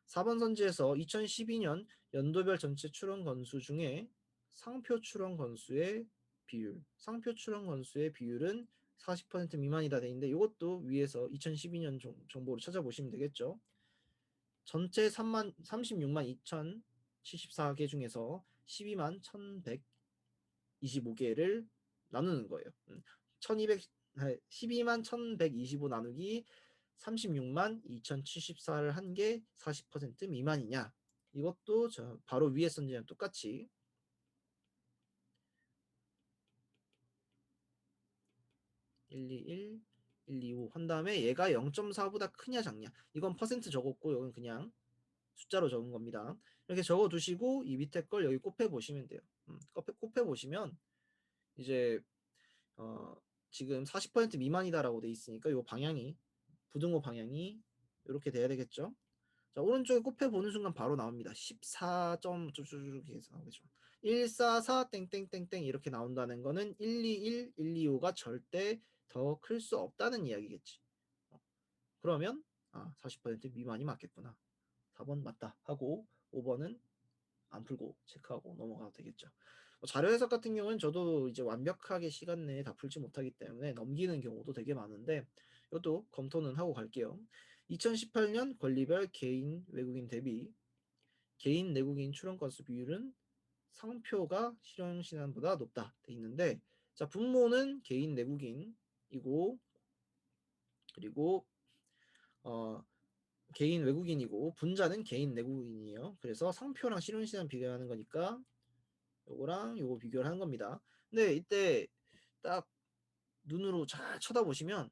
4번 선지에서 2012년 연도별 전체 출원 건수 중에 상표 출원 건수의 비율, 상표 출원 건수의 비율은 40% 미만이다 돼 있는데 이것도 위에서 2012년 정보로 찾아보시면 되겠죠. 전체 36만 2,074개 중에서 12만 1,125개를 나누는 거예요. 1200, 12만 1,125 나누기 36만 2,074를 한 게 40% 미만이냐. 이것도 바로 위에 선지랑 똑같이 121, 125 한 다음에 얘가 0.4보다 크냐 작냐. 이건 퍼센트 적었고 이건 그냥 숫자로 적은 겁니다. 이렇게 적어 두시고 이 밑에 걸 여기 곱해 보시면 돼요. 곱해 보시면 이제 지금 40% 미만이다라고 돼 있으니까 이 방향이 부등호 방향이 이렇게 돼야 되겠죠. 자, 오른쪽에 곱해 보는 순간 바로 나옵니다. 14점 쭉쭉쭉 해서 나오죠. 144 땡땡땡땡 이렇게 나온다는 거는 121, 125가 절대 더 클 수 없다는 이야기겠지. 그러면 40% 미만이 맞겠구나. 4번 맞다 하고 5번은 안 풀고 체크하고 넘어가도 되겠죠. 자료 해석 같은 경우는 저도 이제 완벽하게 시간 내에 다 풀지 못하기 때문에 넘기는 경우도 되게 많은데 이것도 검토는 하고 갈게요. 2018년 권리별 개인 외국인 대비 개인 내국인 출원 건수 비율은 상표가 실용 신안보다 높다 돼 있는데 자 분모는 개인 내국인이고 그리고 개인 외국인이고 분자는 개인 내국인이에요. 그래서 상표랑 실용 신안 비교하는 거니까 요거랑 요거 비교를 하는 겁니다. 근데 이때 딱 눈으로 잘 쳐다보시면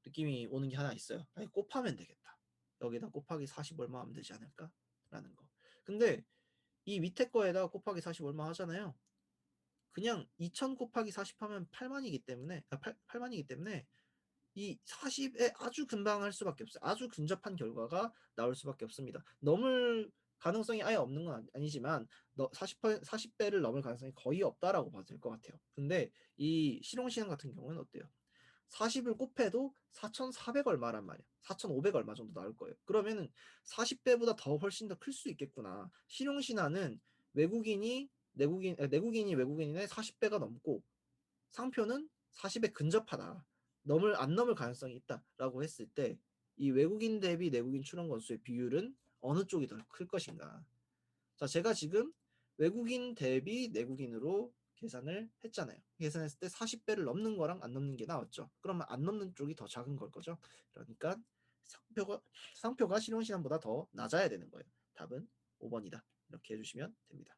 느낌이 오는 게 하나 있어요. 아니, 곱하면 되겠다. 여기다 곱하기 40 얼마 하면 되지 않을까? 라는 거. 근데 이 밑에 거에다 곱하기 40 얼마 하잖아요. 그냥 2000 곱하기 40 하면 8만이기 때문에 8만이기 때문에 이 40에 아주 금방 할 수밖에 없어요. 아주 근접한 결과가 나올 수밖에 없습니다. 넘을 가능성이 아예 없는 건 아니지만 40배를 넘을 가능성이 거의 없다라고 봐도 될 것 같아요. 근데 이 실용시험 같은 경우는 어때요? 40을 곱해도 4,400 얼마란 말이야. 4,500 얼마 정도 나올 거예요. 그러면은 40배보다 더 훨씬 더 클 수 있겠구나. 실용신화는 내국인이 외국인의 40배가 넘고 상표는 40에 근접하다. 안 넘을 가능성이 있다라고 했을 때 이 외국인 대비 내국인 출원 건수의 비율은 어느 쪽이 더 클 것인가? 자, 제가 지금 외국인 대비 내국인으로 계산을 했잖아요. 계산했을 때 40배를 넘는 거랑 안 넘는 게 나왔죠. 그러면 안 넘는 쪽이 더 작은 걸 거죠. 그러니까 상표가 실용시간보다 더 낮아야 되는 거예요. 답은 5번이다. 이렇게 해주시면 됩니다.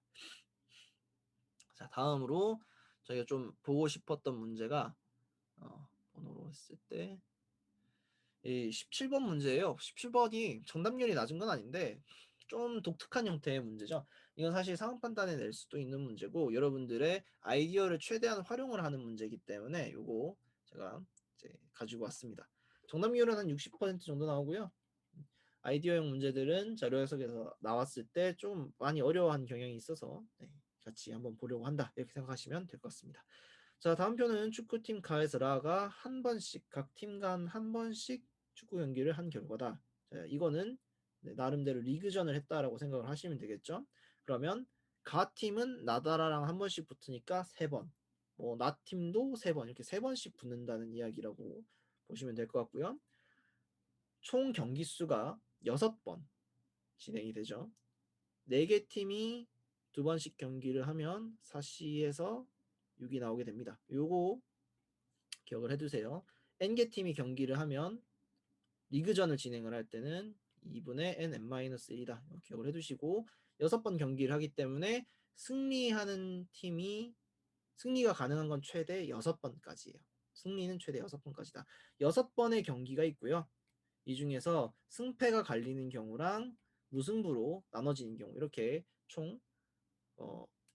자, 다음으로 저희가 좀 보고 싶었던 문제가 번호로 했을 때 이 17번 문제예요. 17번이 정답률이 낮은 건 아닌데 좀 독특한 형태의 문제죠. 이건 사실 상황 판단에 낼 수도 있는 문제고 여러분들의 아이디어를 최대한 활용을 하는 문제이기 때문에 요거 제가 이제 가지고 왔습니다. 정답률은 한 60% 정도 나오고요. 아이디어형 문제들은 자료 해석에서 나왔을 때 좀 많이 어려워하는 경향이 있어서 같이 한번 보려고 한다 이렇게 생각하시면 될 것 같습니다. 자, 다음 표는 축구팀 가에서 라가 한 번씩 각 팀 간 한 번씩 축구 경기를 한 결과다. 자, 이거는 나름대로 리그전을 했다라고 생각을 하시면 되겠죠. 그러면 가 팀은 나다라랑 한 번씩 붙으니까 3번. 나 팀도 3번 이렇게 3번씩 붙는다는 이야기라고 보시면 될 것 같고요. 총 경기 수가 6번 진행이 되죠. 4개 팀이 2번씩 경기를 하면 4C에서 6이 나오게 됩니다. 요거 기억을 해두세요. N개 팀이 경기를 하면 리그전을 진행을 할 때는 2분의 N-1이다. 기억을 해두시고 6번 경기를 하기 때문에 승리가 가능한 건 최대 6번까지예요. 승리는 최대 6번까지다. 6번의 경기가 있고요. 이 중에서 승패가 갈리는 경우랑 무승부로 나눠지는 경우 이렇게 총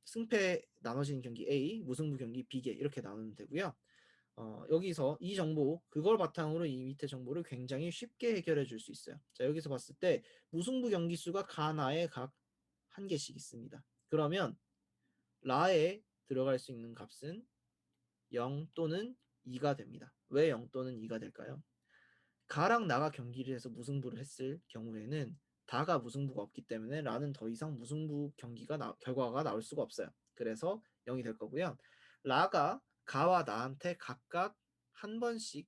승패 나눠지는 경기 A, 무승부 경기 B개 이렇게 나누면 되고요. 여기서 이 정보 그걸 바탕으로 이 밑에 정보를 굉장히 쉽게 해결해 줄 수 있어요. 자, 여기서 봤을 때 무승부 경기 수가 가나에 각 한 개씩 있습니다. 그러면 라에 들어갈 수 있는 값은 0 또는 2가 됩니다. 왜 0 또는 2가 될까요? 가랑 나가 경기를 해서 무승부를 했을 경우에는 다가 무승부가 없기 때문에 라는 더 이상 무승부 결과가 나올 수가 없어요. 그래서 0이 될 거고요. 라가 가와 나한테 각각 한 번씩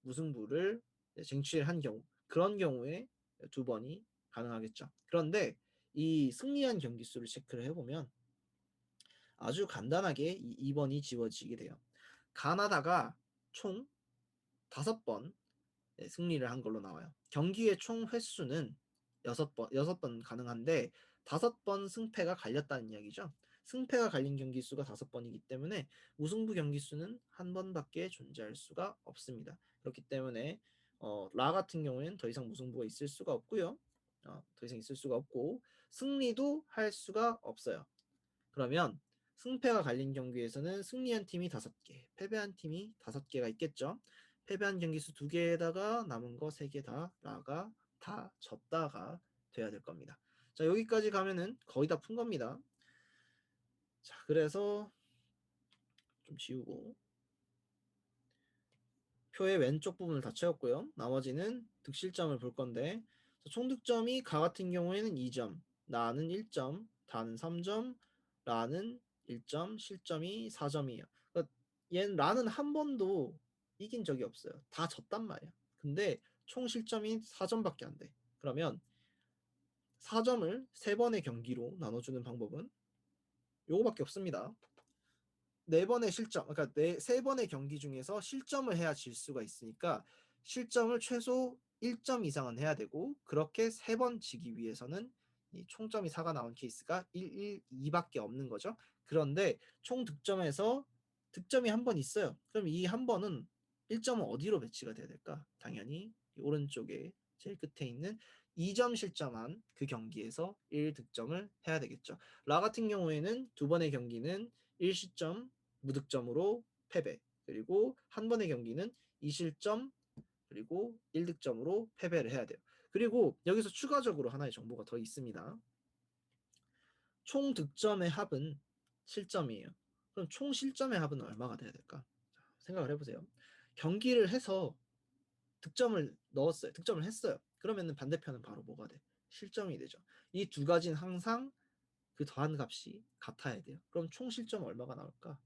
무승부를 쟁취한 경우, 그런 경우에 두 번이 가능하겠죠. 그런데 이 승리한 경기 수를 체크를 해보면 아주 간단하게 이 2번이 지워지게 돼요. 가나다가 총 5번 승리를 한 걸로 나와요. 경기의 총 횟수는 6번 가능한데 5번 승패가 갈렸다는 이야기죠. 승패가 갈린 경기 수가 5번이기 때문에 무승부 경기 수는 한 번밖에 존재할 수가 없습니다. 그렇기 때문에 라 같은 경우에는 더 이상 무승부가 있을 수가 없고요. 더 이상 있을 수가 없고 승리도 할 수가 없어요. 그러면 승패가 갈린 경기에서는 승리한 팀이 5개, 패배한 팀이 5개가 있겠죠. 패배한 경기 수 2개에다가 남은 거 3개 다 라가 다 졌다가 돼야 될 겁니다. 자, 여기까지 가면은 거의 다 푼 겁니다. 자, 그래서 좀 지우고 표의 왼쪽 부분을 다 채웠고요. 나머지는 득실점을 볼 건데 총 득점이 가 같은 경우에는 2점, 나는 1점, 다는 3점, 라는 1점, 실점이 4점이에요. 그러니까 얘는 라는 한 번도 이긴 적이 없어요. 다 졌단 말이야. 근데 총 실점이 4점밖에 안 돼. 그러면 4점을 3번의 경기로 나눠주는 방법은 요거밖에 없습니다. 4번의 실점, 그러니까 3번의 경기 중에서 실점을 해야 질 수가 있으니까 실점을 최소 1점 이상은 해야 되고 그렇게 3번 지기 위해서는 이 총점이 4가 나온 케이스가 1, 1, 2밖에 없는 거죠. 그런데 총 득점에서 득점이 한 번 있어요. 그럼 이 한 번은 1점은 어디로 배치가 돼야 될까? 당연히 오른쪽에 제일 끝에 있는 2점 실점한 그 경기에서 1득점을 해야 되겠죠. 라 같은 경우에는 두 번의 경기는 1시점 무득점으로 패배. 그리고 한 번의 경기는 2실점 그리고 1득점으로 패배를 해야 돼요. 그리고 여기서 추가적으로 하나의 정보가 더 있습니다. 총 득점의 합은 실점이에요. 그럼 총 실점의 합은 얼마가 돼야 될까? 생각을 해보세요. 경기를 해서 득점을 넣었어요. 득점을 했어요. 그러면 반대편은 바로 뭐가 돼? 실점이 되죠. 이 두 가지는 항상 그 더한 값이 같아야 돼요. 그럼 총 실점 얼마가 나올까?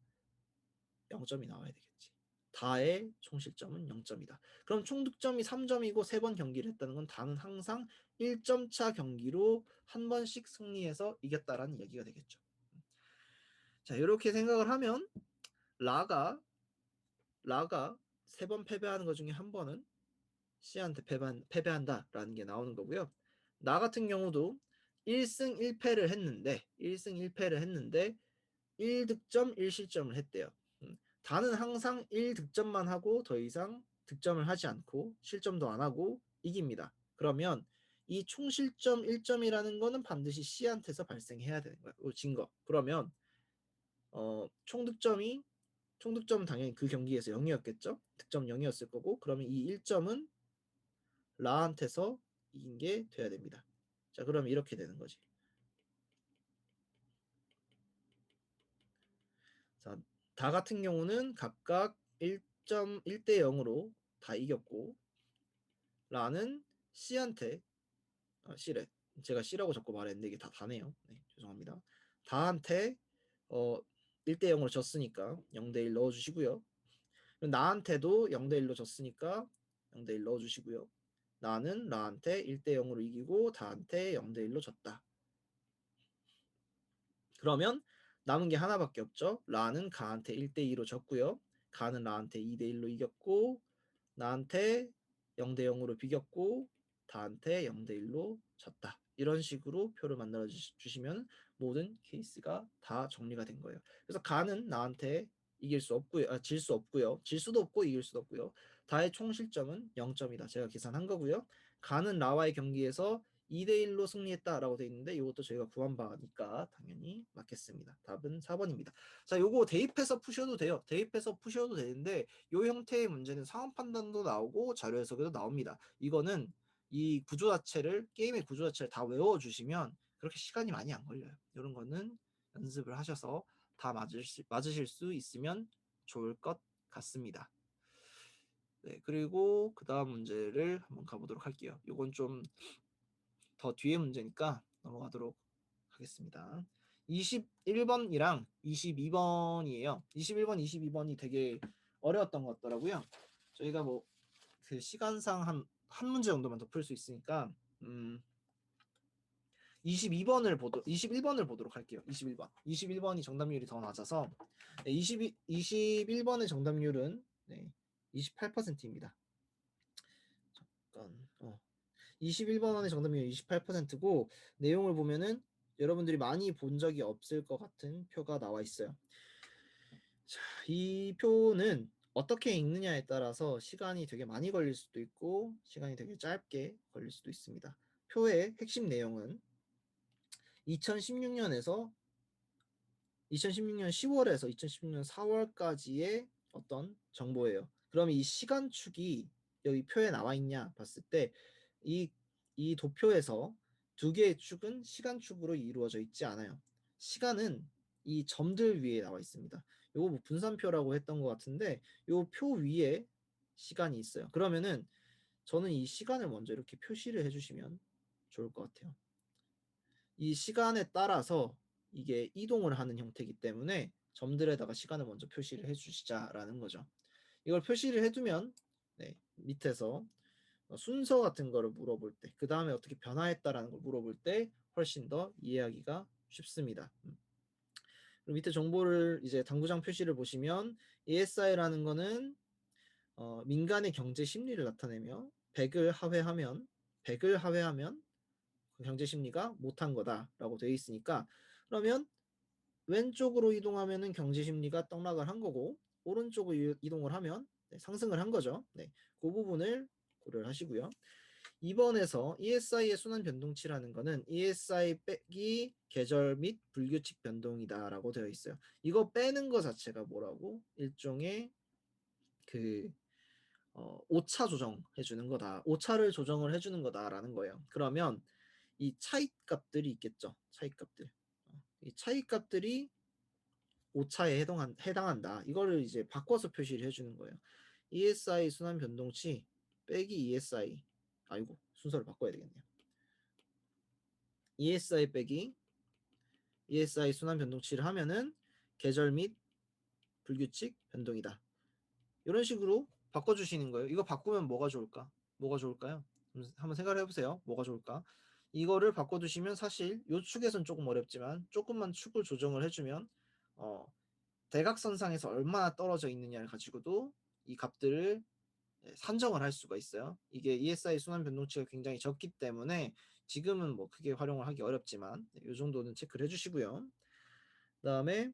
0점이 나와야 되겠지. 다의 총 실점은 0점이다. 그럼 총 득점이 3점이고 3번 경기를 했다는 건 다는 항상 1점 차 경기로 한 번씩 승리해서 이겼다라는 얘기가 되겠죠. 자, 이렇게 생각을 하면 라가 3번 패배하는 것 중에 한 번은 C한테 패배한다라는 게 나오는 거고요. 나 같은 경우도 1승 1패를 했는데 1득점 1실점을 했대요. 다는 항상 1득점만 하고 더 이상 득점을 하지 않고 실점도 안 하고 이깁니다. 그러면 이 총실점 1점이라는 거는 반드시 C한테서 발생해야 되는 거예요. 증거. 그러면 총득점은 당연히 그 경기에서 0이었겠죠. 득점 0이었을 거고 그러면 이 1점은 라한테서 이긴 게 돼야 됩니다. 자, 그럼 이렇게 되는 거지. 자, 다 같은 경우는 각각 1대 0으로 다 이겼고 라는 C한테 C래. 제가 C라고 자꾸 말했는데 이게 다 다네요. 네, 죄송합니다. 다한테 1대 0으로 졌으니까 0대 1 넣어 주시고요. 나한테도 0대 1로 졌으니까 0대 1 넣어 주시고요. 나는 라한테 1대 0으로 이기고 다한테 0대 1로 졌다. 그러면 남은 게 하나밖에 없죠. 라는 가한테 1대 2로 졌고요. 가는 라한테 2대 1로 이겼고 나한테 0대 0으로 비겼고 다한테 0대 1로 졌다. 이런 식으로 표를 만들어 주시면 모든 케이스가 다 정리가 된 거예요. 그래서 가는 나한테 이길 수 없고요. 질 수 없고요. 질 수도 없고 이길 수도 없고요. 다의 총 실점은 0점이다. 제가 계산한 거고요. 가는 라와의 경기에서 2대1로 승리했다라고 되어 있는데 이것도 저희가 구한 바니까 당연히 맞겠습니다. 답은 4번입니다. 자, 요거 대입해서 푸셔도 돼요. 대입해서 푸셔도 되는데 요 형태의 문제는 상황 판단도 나오고 자료 해석에도 나옵니다. 이거는 이 구조 자체를 게임의 구조 자체를 다 외워주시면 그렇게 시간이 많이 안 걸려요. 이런 거는 연습을 하셔서 다 맞으실 수 있으면 좋을 것 같습니다. 네, 그리고 그 다음 문제를 한번 가보도록 할게요. 이건 좀 더 뒤에 문제니까 넘어가도록 하겠습니다. 21번이랑 22번이에요. 21번, 22번이 되게 어려웠던 것 같더라고요. 저희가 뭐 그 시간상 한 문제 정도만 더 풀 수 있으니까 21번을 보도록 할게요. 21번. 21번이 정답률이 더 낮아서 21번의 정답률은 28%입니다. 잠깐. 21번의 정답률 28%고 내용을 보면은 여러분들이 많이 본 적이 없을 것 같은 표가 나와 있어요. 자, 이 표는 어떻게 읽느냐에 따라서 시간이 되게 많이 걸릴 수도 있고 시간이 되게 짧게 걸릴 수도 있습니다. 표의 핵심 내용은 2016년에서 2016년 10월에서 2016년 4월까지의 어떤 정보예요. 그럼 이 시간축이 여기 표에 나와 있냐 봤을 때 이 도표에서 두 개의 축은 시간축으로 이루어져 있지 않아요. 시간은 이 점들 위에 나와 있습니다. 요거 뭐 분산표라고 했던 것 같은데 요 표 위에 시간이 있어요. 그러면은 저는 이 시간을 먼저 이렇게 표시를 해주시면 좋을 것 같아요. 이 시간에 따라서 이게 이동을 하는 형태이기 때문에 점들에다가 시간을 먼저 표시를 해주시자라는 거죠. 이걸 표시를 해두면 밑에서 순서 같은 거를 물어볼 때, 그 다음에 어떻게 변화했다라는 걸 물어볼 때 훨씬 더 이해하기가 쉽습니다. 그리고 밑에 정보를 이제 당구장 표시를 보시면 ASI라는 거는 민간의 경제 심리를 나타내며 100을 하회하면 그 경제 심리가 못한 거다라고 되어 있으니까 그러면 왼쪽으로 이동하면은 경제 심리가 떡락을 한 거고 오른쪽으로 이동을 하면 상승을 한 거죠. 그 부분을 고려를 하시고요. 2번에서 ESI의 순환 변동치라는 거는 ESI 빼기 계절 및 불규칙 변동이다라고 되어 있어요. 이거 빼는 거 자체가 뭐라고? 일종의 그 오차 조정해 주는 거다. 오차를 조정을 해주는 거다라는 거예요. 그러면 이 차이값들이 있겠죠. 차이값들. 이 차이값들이 오차에 해당한다. 이거를 이제 바꿔서 표시를 해주는 거예요. ESI 순환 변동치 빼기 ESI. 아이고 순서를 바꿔야 되겠네요. ESI 빼기 ESI 순환 변동치를 하면은 계절 및 불규칙 변동이다. 이런 식으로 바꿔주시는 거예요. 이거 바꾸면 뭐가 좋을까? 뭐가 좋을까요? 한번 생각을 해보세요. 뭐가 좋을까? 이거를 바꿔두시면 사실 요 축에선 조금 어렵지만 조금만 축을 조정을 해주면 대각선상에서 얼마나 떨어져 있느냐를 가지고도 이 값들을 산정을 할 수가 있어요. 이게 ESI 순환 변동치가 굉장히 적기 때문에 지금은 뭐 크게 활용을 하기 어렵지만 이 정도는 체크를 해주시고요. 그 다음에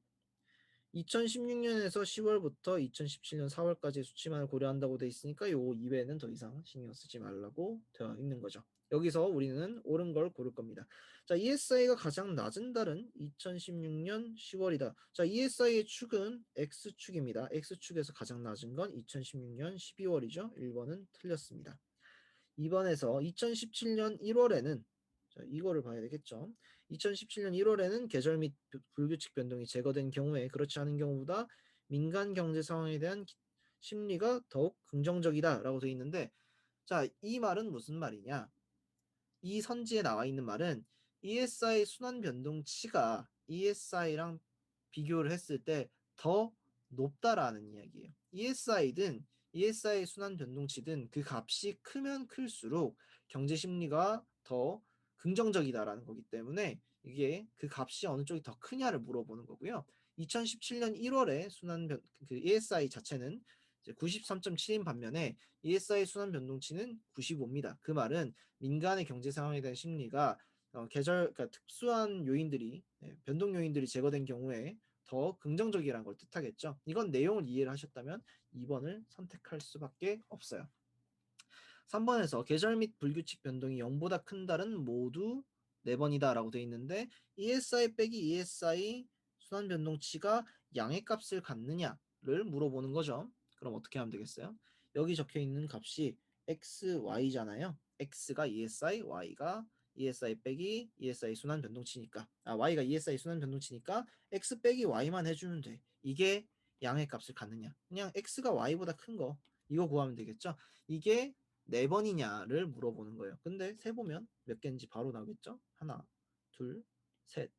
2016년에서 10월부터 2017년 4월까지 수치만을 고려한다고 돼 있으니까 요 이외에는 더 이상 신경 쓰지 말라고 되어 있는 거죠. 여기서 우리는 옳은 걸 고를 겁니다. 자, ESI가 가장 낮은 달은 2016년 10월이다. 자, ESI의 축은 X축입니다. X축에서 가장 낮은 건 2016년 12월이죠. 1번은 틀렸습니다. 2번에서 2017년 1월에는 이거를 봐야 되겠죠. 2017년 1월에는 계절 및 불규칙 변동이 제거된 경우에 그렇지 않은 경우보다 민간 경제 상황에 대한 심리가 더욱 긍정적이다라고 되어 있는데 자, 이 말은 무슨 말이냐? 이 선지에 나와 있는 말은 ESI 순환 변동치가 ESI랑 비교를 했을 때 더 높다라는 이야기예요. ESI 순환 변동치든 그 값이 크면 클수록 경제 심리가 더 긍정적이다라는 거기 때문에 이게 그 값이 어느 쪽이 더 크냐를 물어보는 거고요. 2017년 1월에 그 ESI 자체는 93.7인 반면에 ESI 순환 변동치는 95입니다. 그 말은 민간의 경제 상황에 대한 심리가 그러니까 특수한 요인들이 변동 요인들이 제거된 경우에 더 긍정적이라는 걸 뜻하겠죠. 이건 내용을 이해를 하셨다면 2번을 선택할 수밖에 없어요. 3번에서 계절 및 불규칙 변동이 0보다 큰 달은 모두 4번이다 라고 되어 있는데 ESI 빼기 ESI 순환 변동치가 양의 값을 갖느냐를 물어보는 거죠. 그럼 어떻게 하면 되겠어요? 여기 적혀 있는 값이 x, y잖아요. x가 ESI, y가 ESI 빼기 ESI 순환 변동치니까 y가 ESI 순환 변동치니까 x 빼기 y만 해주면 돼. 이게 양의 값을 갖느냐. 그냥 x가 y보다 큰 거 이거 구하면 되겠죠. 이게 4번이냐를 물어보는 거예요. 근데 세보면 몇 개인지 바로 나오겠죠? 하나, 둘, 셋.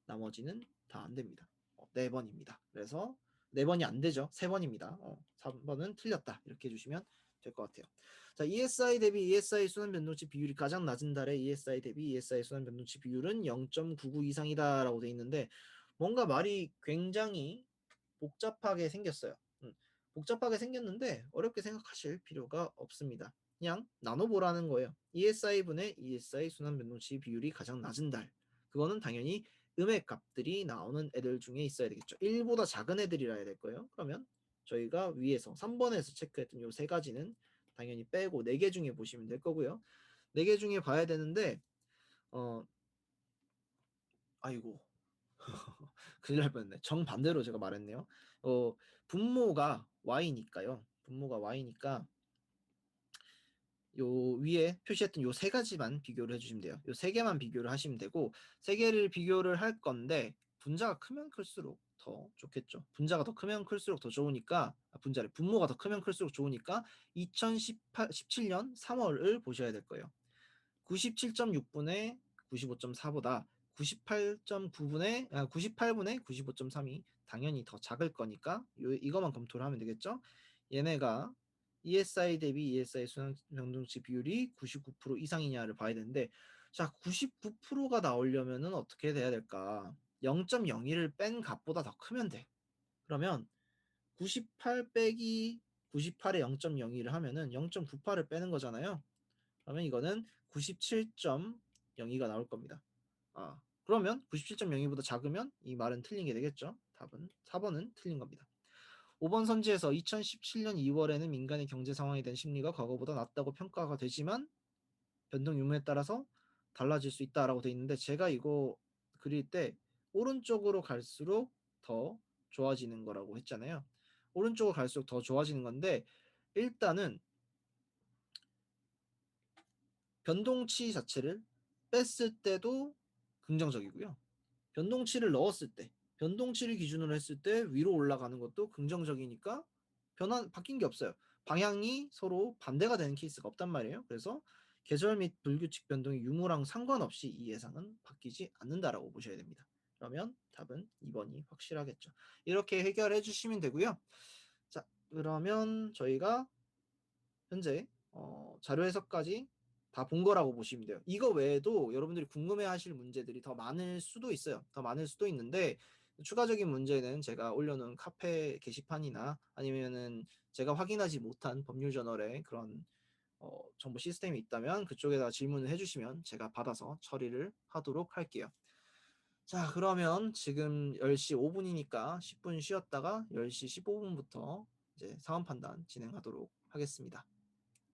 나머지는 다 안 됩니다. 4번입니다. 그래서 4번이 안 되죠. 3번입니다. 3번은 틀렸다. 이렇게 해주시면 될 것 같아요. 자, ESI 대비 ESI 순환 변동치 비율이 가장 낮은 달의 ESI 대비 ESI 순환 변동치 비율은 0.99 이상이다 라고 돼 있는데 뭔가 말이 굉장히 복잡하게 생겼어요. 복잡하게 생겼는데 어렵게 생각하실 필요가 없습니다. 그냥 나눠보라는 거예요. ESI분의 ESI 순환 변동치 비율이 가장 낮은 달. 그거는 당연히 음의 값들이 나오는 애들 중에 있어야 되겠죠. 1보다 작은 애들이라 해야 될 거예요. 그러면 저희가 위에서 3번에서 체크했던 요 세 가지는 당연히 빼고 4개 중에 보시면 될 거고요. 4개 중에 봐야 되는데 아이고 큰일 날 뻔했네. 정반대로 제가 말했네요. 분모가 y니까요. 분모가 y니까 요 위에 표시했던 요 세 가지만 비교를 해주시면 돼요. 요 세 개만 비교를 하시면 되고 세 개를 비교를 할 건데 분자가 크면 클수록 더 좋겠죠. 분자가 더 크면 클수록 더 좋으니까 분자를 분모가 더 크면 클수록 좋으니까 2017년 3월을 보셔야 될 거예요. 97.6분의 95.4보다 98.9분의 98분의 95.3이 당연히 더 작을 거니까 이거만 검토를 하면 되겠죠. 얘네가 ESI 대비 ESI 순환 변동치 비율이 99% 이상이냐를 봐야 되는데 자 99%가 나오려면은 어떻게 돼야 될까? 0.01을 뺀 값보다 더 크면 돼. 그러면 98 빼기 98에 0.02를 하면은 0.98을 빼는 거잖아요. 그러면 이거는 97.02가 나올 겁니다. 그러면 97.02보다 작으면 이 말은 틀린 게 되겠죠. 답은 4번은 틀린 겁니다. 5번 선지에서 2017년 2월에는 민간의 경제 상황에 대한 심리가 과거보다 낮다고 평가가 되지만 변동 유무에 따라서 달라질 수 있다라고 돼 있는데 제가 이거 그릴 때 오른쪽으로 갈수록 더 좋아지는 거라고 했잖아요. 오른쪽으로 갈수록 더 좋아지는 건데 일단은 변동치 자체를 뺐을 때도 긍정적이고요. 변동치를 넣었을 때, 변동치를 기준으로 했을 때 위로 올라가는 것도 긍정적이니까 바뀐 게 없어요. 방향이 서로 반대가 되는 케이스가 없단 말이에요. 그래서 계절 및 불규칙 변동의 유무랑 상관없이 이 예상은 바뀌지 않는다라고 보셔야 됩니다. 그러면 답은 2번이 확실하겠죠. 이렇게 해결해 주시면 되고요. 자, 그러면 저희가 현재 자료 해석까지 다 본 거라고 보시면 돼요. 이거 외에도 여러분들이 궁금해하실 문제들이 더 많을 수도 있어요. 더 많을 수도 있는데 추가적인 문제는 제가 올려놓은 카페 게시판이나 아니면은 제가 확인하지 못한 법률저널에 그런 정보 시스템이 있다면 그쪽에다 질문을 해주시면 제가 받아서 처리를 하도록 할게요. 자, 그러면 지금 10시 5분이니까 10분 쉬었다가 10시 15분부터 이제 사원 판단 진행하도록 하겠습니다.